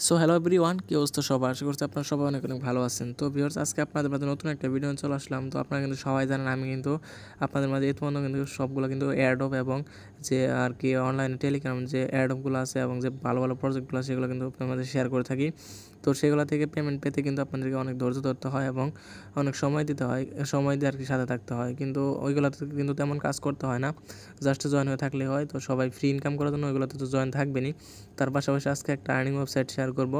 So hello everyone, কি অবস্থা সবার? আশা করছি আপনারা সবাই অনেক অনেক ভালো আছেন। তো ভিউয়ার্স, আজকে আপনাদের মাঝে নতুন একটা ভিডিও নিয়ে চলে আসলাম। তো আপনারা কিন্তু সবাই জানেন আমি কিন্তু আপনাদের মাঝে ইতিমধ্যে কিন্তু সবগুলো কিন্তু অ্যাডব এবং যে আর কি অনলাইনে টেলিগ্রাম যে অ্যাডবগুলো আছে এবং যে ভালো ভালো প্রজেক্টগুলো আছে সেগুলো কিন্তু আপনাদের মাঝে শেয়ার করে থাকি। তো সেগুলো থেকে পেমেন্ট পেতে কিন্তু আপনাদেরকে অনেক ধৈর্য ধরতে হয় এবং অনেক সময় দিতে হয়, সময় দিয়ে আর কি সাথে থাকতে হয়। কিন্তু ওইগুলোতে কিন্তু তেমন কাজ করতে হয় না, জাস্ট জয়েন হয়ে থাকলে হয়। তো সবাই ফ্রি ইনকাম করার জন্য ওইগুলোতে তো জয়েন থাকবেনই। তার পাশাপাশি আজকে একটা আর্নিং ওয়েবসাইট শেয়ার করব,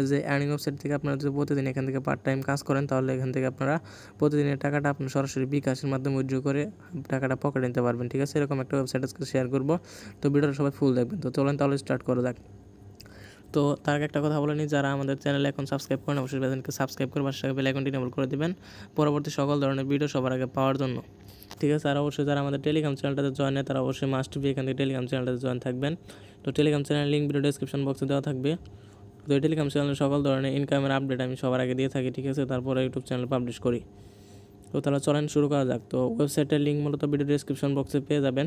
যে আর্নিং ওয়েবসাইট থেকে আপনারা যদি প্রতিদিন এখান থেকে পার্ট টাইম কাজ করেন তাহলে এখান থেকে আপনারা প্রতিদিনের টাকাটা আপনি সরাসরি বিকাশের মাধ্যমে উইথড্র করে টাকাটা পকেটে নিতে পারবেন। ঠিক আছে, এরকম একটা ওয়েবসাইট আজকে শেয়ার করব। তো ভিডিওটা সবাই ফুল দেখবেন। তো চলেন তাহলে স্টার্ট করা যাক। তো তার আগে একটা কথা বলে নিই, যারা আমাদের চ্যানেলে এখন সাবস্ক্রাইব করেন অবশ্যই চ্যানেলকে সাবস্ক্রাইব করে পাশে বেল আইকনটি এনেবল করে দিবেন পরবর্তী সকল ধরনের ভিডিও সবার আগে পাওয়ার জন্য। ঠিক আছে, আর অবশ্যই যারা আমাদের টেলিগ্রাম চ্যানেলটাতে জয়েন হয় তারা অবশ্যই মাস্ট বি এখান থেকে টেলিগ্রাম চ্যানেলটাতে জয়েন থাকবেন। তো Telegram channel link video description বক্সে দেওয়া থাকবে। তো এই টেলিগ্রাম চ্যানেলে সকল ধরনের ইনকামের আপডেট আমি সবার আগে দিয়ে থাকি। ঠিক আছে, তারপরে ইউটিউব চ্যানেল পাবলিশ করি। তো তাহলে চলেন শুরু করা যাক। তো ওয়েবসাইটের লিঙ্ক মূলত ভিডিও ডেসক্রিপশন বক্সে পেয়ে যাবেন,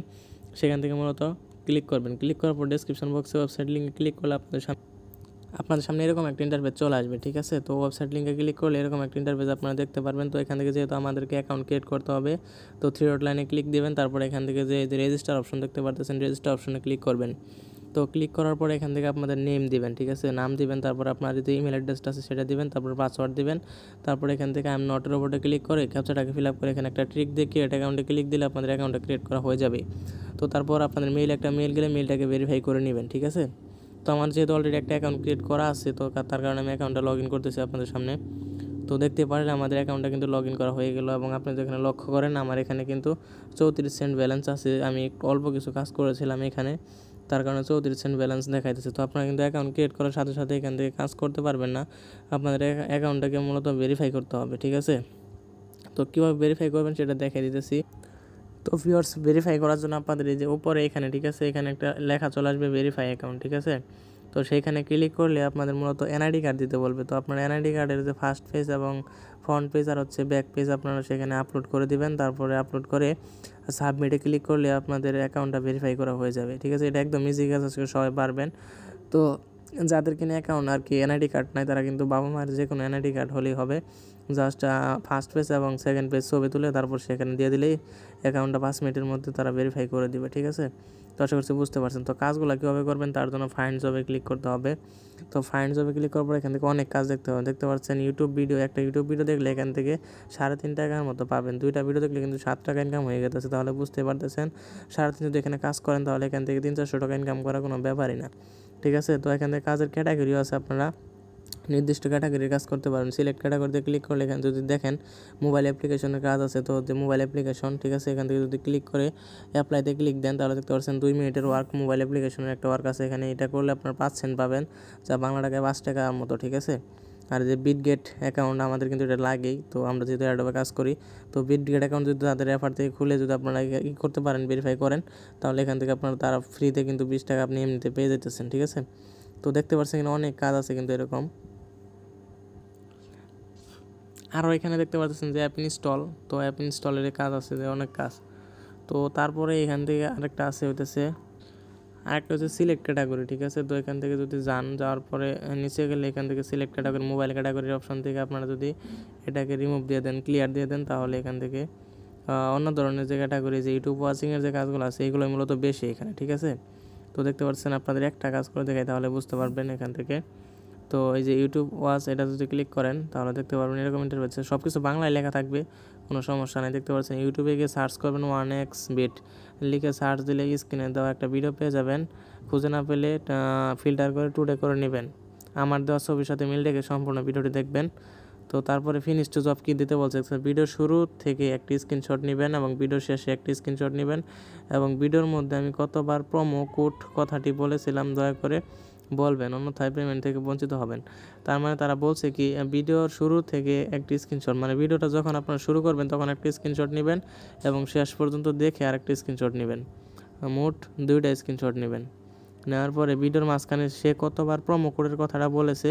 সেখান থেকে মূলত ক্লিক করবেন। ক্লিক করার পর ডেসক্রিপশন বক্সে ওয়েবসাইট লিঙ্কে ক্লিক করলে আপনাদের সামনে এরকম একটা ইন্টারফেস চলে আসবে। ঠিক আছে, তো ওয়েবসাইট লিঙ্কে ক্লিক করলে এরকম একটা ইন্টারফেস আপনারা দেখতে পারবেন। তো এখান থেকে যেহেতু আমাদেরকে অ্যাকাউন্ট ক্রিয়েট করতে হবে, তো থ্রি ডট লাইনে ক্লিক দেবেন। তারপরে এখান থেকে যে রেজিস্টার অপশন দেখতে পারতেছেন, রেজিস্টার অপশনে ক্লিক করবেন। তো ক্লিক করার পরে এখান থেকে আপনাদের নেম দিবেন। ঠিক আছে, নাম দিবেন, তারপর আপনার যদি ইমেল অ্যাড্রেসটা আছে সেটা দিবেন, তারপর পাসওয়ার্ড দিবেন। তারপর এখান থেকে আই এম নটের উপরে ক্লিক করে ক্যাপচাটাকে ফিল আপ করে এখানে একটা ট্রিক দিয়ে ক্রিয়েট অ্যাকাউন্টে ক্লিক দিলে আপনাদের অ্যাকাউন্টটা ক্রিয়েট করা হয়ে যাবে। তো তারপর আপনাদের একটা মেইল গেলে মেইলটাকে ভেরিফাই করে নেবেন। ঠিক আছে, তো আমার যেহেতু অলরেডি একটা অ্যাকাউন্ট ক্রিয়েট করা আছে, তো তার কারণে আমি অ্যাকাউন্টটা লগ ইন করতেছি আপনাদের সামনে। তো দেখতে পারেন আমাদের অ্যাকাউন্টটা কিন্তু লগ ইন করা হয়ে গেল এবং আপনি যেখানে লক্ষ্য করেন আমার এখানে কিন্তু 34 সেন্ট ব্যালেন্স আছে। আমি একটু অল্প কিছু কাজ করেছিলাম এখানে, তার কারণে 34 সেন্ট ব্যালেন্স দেখাইতেছে। তো আপনারা কিন্তু অ্যাকাউন্ট ক্রিয়েট করার সাথে সাথে এখান থেকে কাজ করতে পারবেন না, আপনাদের অ্যাকাউন্টটাকে মূলত ভেরিফাই করতে হবে। ঠিক আছে, তো কীভাবে ভেরিফাই করবেন সেটা দেখাই দিতেছি। তো ভিউয়ার্স, ভেরিফাই করার জন্য আপনাদের এই যে উপরে এখানে, ঠিক আছে, এখানে একটা লেখা চলে আসবে ভেরিফাই অ্যাকাউন্ট। ঠিক আছে, তো সেইখানে ক্লিক করলে আপনাদের মূলত এনআইডি কার্ড দিতে বলবে। তো আপনার এনআইডি কার্ডের যে ফার্স্ট পেজ এবং ফ্রন্ট পেজ আর হচ্ছে ব্যাক পেজ আপনারা সেখানে আপলোড করে দিবেন। তারপরে আপলোড করে সাবমিটে ক্লিক করলে আপনাদের অ্যাকাউন্টটা ভেরিফাই করা হয়ে যাবে। ঠিক আছে, এটা একদম ইজি কাজ, আজকে সবাই পারবেন। তো যাদের কিনে অ্যাকাউন্ট আর কি এনআইডি কার্ড নাই তারা কিন্তু বাবা মায়ের যে কোনো এনআইডি কার্ড হলেই হবে। জাস্ট ফার্স্ট পেজ এবং সেকেন্ড পেজ ছবি তুলে তারপর সেখানে দিয়ে দিলেই অ্যাকাউন্টটা 5 মিনিটের মধ্যে তারা ভেরিফাই করে দিবে। ঠিক আছে, তো আশা করছি বুঝতে পারছেন। তো কাজগুলো কীভাবে করবেন তার জন্য ফাইন্ড জবে ক্লিক করতে হবে। তো ফাইন্ড জবে ক্লিক করার পর এখান থেকে অনেক কাজ দেখতে হবে। দেখতে পাচ্ছেন ইউটিউব ভিডিও, একটা ইউটিউব ভিডিও দেখলে এখান থেকে 3.5 টাকার মতো পাবেন। 2টা ভিডিও দেখলে কিন্তু 7 টাকা ইনকাম হয়ে গেছে। তাহলে বুঝতে পারতেছেন 3.5 যদি এখানে কাজ করেন তাহলে এখান থেকে 300-400 টাকা ইনকাম করা কোনো ব্যাপারই না। ঠিক আছে, তো এখান থেকে কাজের ক্যাটাগরিও আছে, আপনারা নির্দিষ্ট ক্যাটাগরির কাজ করতে পারেন। সিলেক্ট ক্যাটাগরিতে ক্লিক করলে এখানে যদি দেখেন মোবাইল অ্যাপ্লিকেশনের কাজ আছে, তো যে মোবাইল অ্যাপ্লিকেশন, ঠিক আছে, এখান থেকে যদি ক্লিক করে অ্যাপ্লাইতে ক্লিক দেন তাহলে দেখতে পাচ্ছেন 2 মিনিটের ওয়ার্ক, মোবাইল অ্যাপ্লিকেশনের একটা ওয়ার্ক আছে এখানে। এটা করলে আপনার 5 সেন্ট পাবেন, যা বাংলা টাকায় 5 টাকার মতো। ঠিক আছে, আর যে বিটগেট অ্যাকাউন্ট আমাদের কিন্তু এটা লাগেই, তো আমরা যেহেতু অ্যাডোবে কাজ করি, তো বিটগেট অ্যাকাউন্ট যদি তাদের রেফার থেকে খুলে যদি আপনারা ই করতে পারেন, ভেরিফাই করেন, তাহলে এখান থেকে আপনারা তারা ফ্রিতে কিন্তু 20 টাকা আপনি এমনিতে পেয়ে যেতেছেন। ঠিক আছে, তো দেখতে পাচ্ছেন এখানে অনেক কাজ আছে কিন্তু এরকম। আরও এখানে দেখতে পাচ্ছেন যে অ্যাপ ইনস্টল, তো অ্যাপ ইনস্টলের কাজ আছে, যে অনেক কাজ। তো তারপরে এখান থেকে আরেকটা আছে হইতেছে, আরেকটা হচ্ছে সিলেক্ট ক্যাটাগরি। ঠিক আছে, তো এখান থেকে যদি যাওয়ার পরে নিচে গেলে এখান থেকে সিলেক্ট ক্যাটাগরি, মোবাইল ক্যাটাগরির অপশন থেকে আপনারা যদি এটাকে রিমুভ দিয়ে দেন, ক্লিয়ার দিয়ে দেন, তাহলে এখান থেকে অন্য ধরনের যে ক্যাটাগরি, যে ইউটিউব ওয়াচিংয়ের যে কাজগুলো আছে এইগুলো মূলত বেশি এখানে। ঠিক আছে, তো দেখতে পাচ্ছেন আপনাদের একটা কাজ করে দেখাই তাহলে বুঝতে পারবেন এখান থেকে। তো এই যে ইউটিউব ওয়াচ, এটা যদি ক্লিক করেন তাহলে দেখতে পারবেন এরকম ইন্টারফেস, সব কিছু বাংলায় লেখা থাকবে, কোনো সমস্যা নেই। দেখতে পাচ্ছেন ইউটিউবে গিয়ে সার্চ করবেন 1x বিট লিখে সার্চ দিলে স্ক্রিনে দেওয়া একটা ভিডিও পেয়ে যাবেন। খুঁজে না পেলে ফিল্টার করে টুডে করে নেবেন, আমার দেওয়া ছবির সাথে মিল রেখে সম্পূর্ণ ভিডিওটি দেখবেন। তো তারপরে ফিনিশ টু জব কি দিতে বলছে, ভিডিও শুরু থেকে একটি স্ক্রিনশট নেবেন এবং ভিডিও শেষে একটি স্ক্রিনশট নেবেন এবং ভিডিওর মধ্যে আমি কতবার প্রোমো কোড কথাটি বলেছিলাম দয়া করে বলবেন, অন্যথায় পেমেন্ট থেকে বঞ্চিত হবেন। তার মানে তারা বলছে কি, ভিডিওর শুরু থেকে একটি স্ক্রিনশট, মানে ভিডিওটা যখন আপনারা শুরু করবেন তখন একটি স্ক্রিনশট নেবেন এবং শেষ পর্যন্ত দেখে আরেকটি স্ক্রিনশট নেবেন, মোট 2টা স্ক্রিনশট নেবেন। নেওয়ার পরে ভিডিওর মাঝখানে সে কতবার প্রোমো কোডের কথাটা বলেছে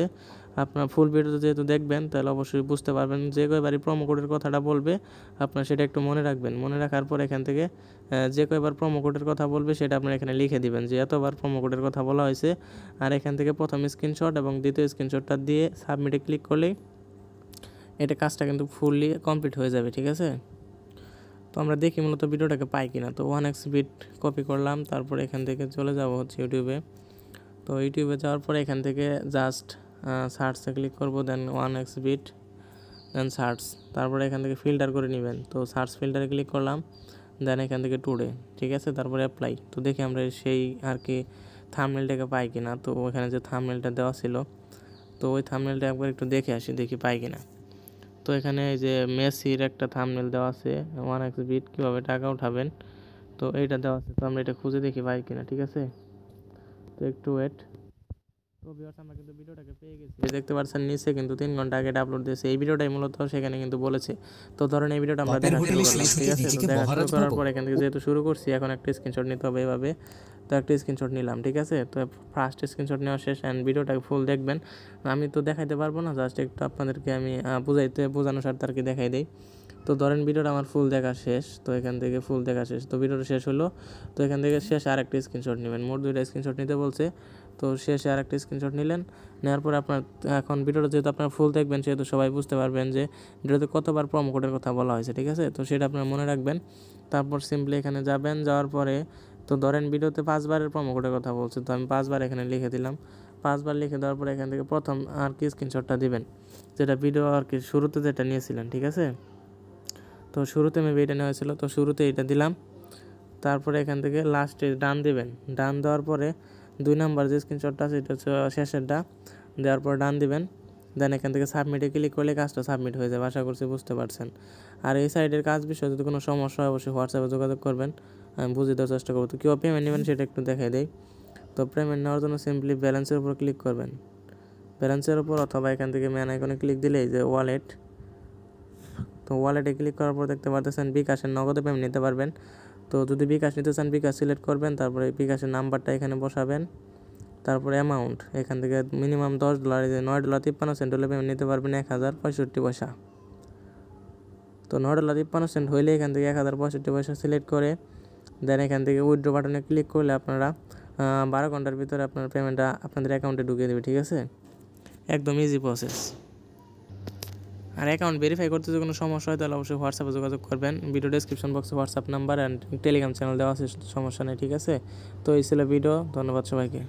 আপনার ফুল ভিডিও যেহেতু দেখবেন তাহলে অবশ্যই বুঝতে পারবেন। যে কয়বারই প্রোমো কোডের কথাটা বলবে আপনার সেটা একটু মনে রাখবেন। মনে রাখার পর এখান থেকে যে কয়বার প্রোমো কোডের কথা বলবে সেটা আপনার এখানে লিখে দিবেন যে এতবার প্রোমো কোডের কথা বলা হয়েছে। আর এখান থেকে প্রথম স্ক্রিনশট এবং দ্বিতীয় স্ক্রিনশটটা দিয়ে সাবমিটে ক্লিক করলেই এটা কাজটা কিন্তু ফুললি কমপ্লিট হয়ে যাবে, ঠিক আছে। তো আমরা দেখি মূলত ভিডিওটাকে পাই কিনা। তো 1x বিট কপি করলাম, তারপরে এখান থেকে চলে যাব হচ্ছে ইউটিউবে। তো ইউটিউবে যাওয়ার পরে এখান থেকে জাস্ট সার্চে ক্লিক করব, দেন 1x বিট, দেন সার্চ, তারপরে এখান থেকে ফিল্টার করে নেবেন। তো সার্চ ফিল্টারে ক্লিক করলাম, দেন এখান থেকে টুডে, ঠিক আছে, তারপরে অ্যাপ্লাই। তো দেখি আমরা সেই আর কি থাম্বনেলটাকে পাই কিনা। তো ওখানে যে থাম্বনেলটা দেওয়া ছিল তো ওই থাম্বনেলটা একবার একটু দেখে আসি, দেখি পাই কিনা। তো এখানে এই যে মেসির একটা থাম্বনেল দেওয়া আছে 1x বিট কীভাবে টাকা উঠাবেন, তো এইটা দেওয়া আছে। তো আমরা এটা খুঁজে দেখি পাই কিনা, ঠিক আছে। তো একটু ওয়েট। তো ভিউয়ার্স আমরা কিন্তু ভিডিওটাকে পেয়ে গেছি, দেখতে পাচ্ছেন নিচে কিন্তু 3 ঘন্টা আগে আপলোড দিয়েছে। এই ভিডিওটাই মূলত সেখানে কিন্তু বলেছে। তো ধরেন এই ভিডিওটা আমরা দেখা শুরু করলাম, ঠিক আছে। তো দেখা শুরু করার পর এখান থেকে যেহেতু শুরু করছি এখন একটা স্ক্রিনশট নিতে হবে এভাবে। তো একটা স্ক্রিনশট নিলাম, ঠিক আছে। তো ফার্স্ট স্ক্রিনশট নেওয়া শেষ অ্যান্ড ভিডিওটাকে ফুল দেখবেন। আমি তো দেখাইতে পারবো না, জাস্ট একটু আপনাদেরকে আমি বোঝানোর স্বার্থে আর কি দেখাই দিই। তো ধরেন ভিডিওটা আমার ফুল দেখা শেষ, তো এখান থেকে ফুল দেখা শেষ, তো ভিডিওটা শেষ হলো। তো এখান থেকে শেষে আরেকটা স্ক্রিনশট নেবেন, মোট 2টা স্ক্রিনশট নিতে বলছে। তো শেষে আরেকটা স্ক্রিনশট নিলেন, নেওয়ার পরে আপনার এখন ভিডিওটা যেহেতু আপনার ফুল দেখবেন সেহেতু সবাই বুঝতে পারবেন যে ভিডিওতে কতবার প্রোমো কোডের কথা বলা হয়েছে, ঠিক আছে। তো সেটা আপনার মনে রাখবেন। তারপর সিম্পলি এখানে যাবেন, যাওয়ার পরে তো ধরেন ভিডিওতে 5বারের প্রোমো কোডের কথা বলছে, তো আমি 5বার এখানে লিখে দিলাম। 5বার লিখে দেওয়ার পরে এখান থেকে প্রথম আর কি স্ক্রিনশটটা দিবেন, যেটা ভিডিও আর কি শুরুতে যেটা নিয়েছিলেন, ঠিক আছে। তো শুরুতে মেবি এটা নেওয়া হয়েছিল, তো শুরুতে এটা দিলাম। তারপরে এখান থেকে লাস্টে ডান দিবেন। ডান দেওয়ার পরে 2 নাম্বার যে স্ক্রিনশটটা আছে এটা হচ্ছে শেষেরটা, দেওয়ার পর ডান দিবেন। দেন এখান থেকে সাবমিটে ক্লিক করলে কাজটা সাবমিট হয়ে যাবে। আশা করছি বুঝতে পারছেন। আর এই সাইডের কাজ বিষয়ে যদি কোনো সমস্যা হয় অবশ্যই হোয়াটসঅ্যাপে যোগাযোগ করবেন, আমি বুঝিয়ে দেওয়ার চেষ্টা করবো। তো কীভাবে পেমেন্ট নেবেন সেটা একটু দেখাই দেই। তো পেমেন্ট নেওয়ার জন্য সিম্পলি ব্যালেন্সের উপর ক্লিক করবেন, ব্যালেন্সের উপর, অথবা এখান থেকে ম্যান আইকনে ক্লিক দিলেই যে ওয়ালেট, তো ওয়ালেটে ক্লিক করার পর দেখতে পাচ্ছেন বিকাশের নগদে পেমেন্ট নিতে পারবেন। তো যদি বিকাশ নিতে চান বিকাশ সিলেক্ট করবেন, তারপরে বিকাশের নাম্বারটা এখানে বসাবেন, তারপরে অ্যামাউন্ট এখান থেকে মিনিমাম $10, $9.53 হলে পেমেন্ট নিতে পারবেন 1065 পয়সা। তো $9.53 হইলে এখান থেকে 1065 পয়সা সিলেক্ট করে দেন এখান থেকে উইথড্র বাটনে ক্লিক করলে আপনারা 12 ঘন্টার ভিতরে আপনার পেমেন্টটা আপনাদের অ্যাকাউন্টে ঢুকিয়ে দেবে, ঠিক আছে। একদম ইজি প্রসেস। আর অ্যাকাউন্ট ভেরিফাই করতে যদি কোনো সমস্যা হয় তাহলে অবশ্যই হোয়াটসঅ্যাপে যোগাযোগ করবেন। ভিডিও ডেসক্রিপশন বক্সে WhatsApp number and Telegram channel দেওয়া আছে, সমস্যা নেই, ঠিক আছে। তো এই ছিল ভিডিও, ধন্যবাদ সবাইকে।